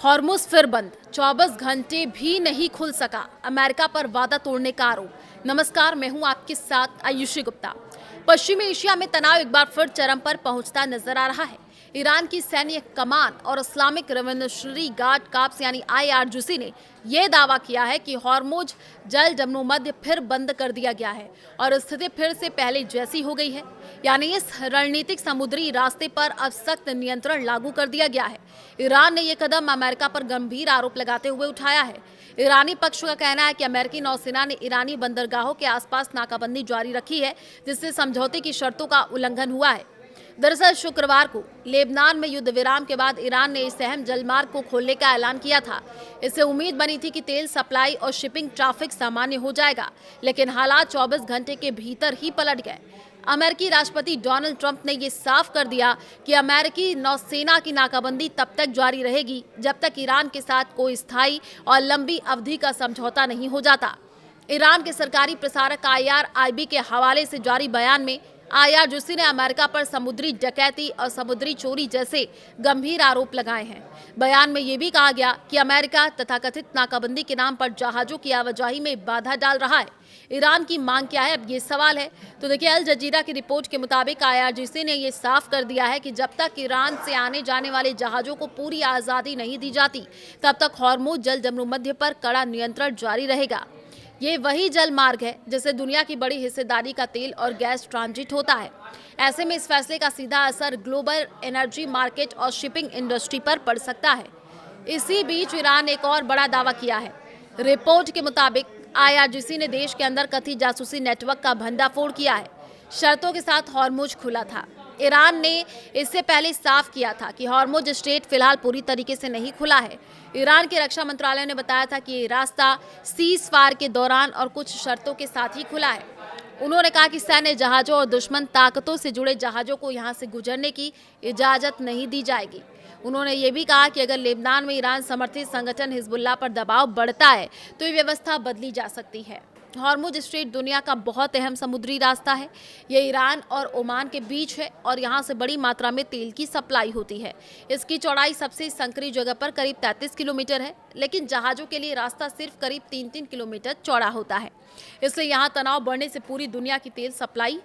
Hormuz फिर बंद, 24 घंटे भी नहीं खुल सका। अमेरिका पर वादा तोड़ने का आरोप। नमस्कार, मैं हूं आपके साथ आयुषी गुप्ता। पश्चिमी एशिया में तनाव एक बार फिर चरम पर पहुंचता नजर आ रहा है। ईरान की सैन्य कमान और इस्लामिक रेवोल्यूशनरी गार्ड काप्स यानी IRGC ने यह दावा किया है कि हॉर्मुज़ जल जमनोमध्य फिर बंद कर दिया गया है और स्थिति फिर से पहले जैसी हो गई है। यानी इस रणनीतिक समुद्री रास्ते पर अब सख्त नियंत्रण लागू कर दिया गया है। ईरान ने यह कदम अमेरिका पर गंभीर आरोप लगाते हुए उठाया है। ईरानी पक्ष का कहना है कि अमेरिकी नौसेना ने ईरानी बंदरगाहों के आसपास नाकाबंदी जारी रखी है, जिससे समझौते की शर्तों का उल्लंघन हुआ है। दरअसल शुक्रवार को लेबनान में युद्ध विराम के बाद ईरान ने इस अहम जलमार्ग को खोलने का ऐलान किया था। इससे उम्मीद बनी थी कि तेल सप्लाई और शिपिंग ट्रैफिक सामान्य हो जाएगा, लेकिन हालात 24 घंटे के भीतर ही पलट गए। अमेरिकी राष्ट्रपति डोनाल्ड ट्रंप ने यह साफ कर दिया कि अमेरिकी नौसेना की नाकाबंदी तब तक जारी रहेगी जब तक ईरान के साथ कोई स्थायी और लंबी अवधि का समझौता नहीं हो जाता। ईरान के सरकारी प्रसारक IRIB के हवाले से जारी बयान में IRGC ने अमेरिका पर समुद्री डकैती और समुद्री चोरी जैसे गंभीर आरोप लगाए हैं। बयान में यह भी कहा गया कि अमेरिका तथाकथित नाकाबंदी के नाम पर जहाजों की आवाजाही में बाधा डाल रहा है। ईरान की मांग क्या है, अब ये सवाल है। तो देखिए, अल जजीरा की रिपोर्ट के मुताबिक IRGC ने यह साफ कर दिया है कि जब तक ईरान से आने जाने वाले जहाजों को पूरी आज़ादी नहीं दी जाती, तब तक हॉर्मुज़ जल जमनोमध्य पर कड़ा नियंत्रण जारी रहेगा। ये वही जल मार्ग है जिससे दुनिया की बड़ी हिस्सेदारी का तेल और गैस ट्रांजिट होता है। ऐसे में इस फैसले का सीधा असर ग्लोबल एनर्जी मार्केट और शिपिंग इंडस्ट्री पर पड़ सकता है। इसी बीच ईरान ने एक और बड़ा दावा किया है। रिपोर्ट के मुताबिक IRGC ने देश के अंदर कथित जासूसी नेटवर्क का भंडाफोड़ किया है। शर्तों के साथ हॉर्मुज़ खुला था। ईरान ने इससे पहले साफ किया था कि हॉर्मुज़ स्ट्रेट फिलहाल पूरी तरीके से नहीं खुला है। ईरान के रक्षा मंत्रालय ने बताया था कि ये रास्ता सीज फायर के दौरान और कुछ शर्तों के साथ ही खुला है। उन्होंने कहा कि सैन्य जहाज़ों और दुश्मन ताकतों से जुड़े जहाज़ों को यहां से गुजरने की इजाज़त नहीं दी जाएगी। उन्होंने ये भी कहा कि अगर लेबनान में ईरान समर्थित संगठन हिजबुल्लाह पर दबाव बढ़ता है तो ये व्यवस्था बदली जा सकती है। हॉर्मुज़ स्ट्रेट दुनिया का बहुत अहम समुद्री रास्ता है। ये ईरान और ओमान के बीच है और यहाँ से बड़ी मात्रा में तेल की सप्लाई होती है। इसकी चौड़ाई सबसे संकरी जगह पर करीब 33 किलोमीटर है, लेकिन जहाज़ों के लिए रास्ता सिर्फ करीब 3-3 किलोमीटर चौड़ा होता है। इसलिए यहाँ तनाव बढ़ने से पूरी दुनिया की तेल सप्लाई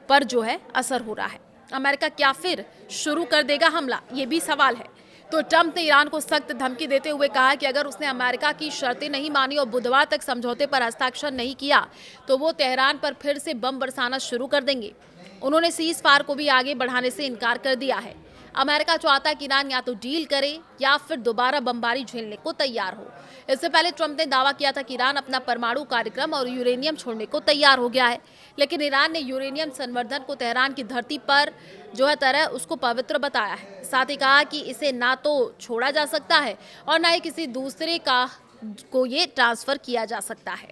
पर जो है असर हो रहा है। अमेरिका क्या फिर शुरू कर देगा हमला, ये भी सवाल है। तो ट्रंप ने ईरान को सख्त धमकी देते हुए कहा कि अगर उसने अमेरिका की शर्तें नहीं मानी और बुधवार तक समझौते पर हस्ताक्षर नहीं किया तो वो तेहरान पर फिर से बम बरसाना शुरू कर देंगे। उन्होंने सीज फायर को भी आगे बढ़ाने से इनकार कर दिया है। अमेरिका चाहता है कि ईरान या तो डील करे या फिर दोबारा बमबारी झेलने को तैयार हो। इससे पहले ट्रंप ने दावा किया था कि ईरान अपना परमाणु कार्यक्रम और यूरेनियम छोड़ने को तैयार हो गया है, लेकिन ईरान ने यूरेनियम संवर्धन को तेहरान की धरती पर जो है तरह उसको पवित्र बताया है। साथ ही कहा कि इसे ना तो छोड़ा जा सकता है और ना ही किसी दूसरे को ये ट्रांसफर किया जा सकता है।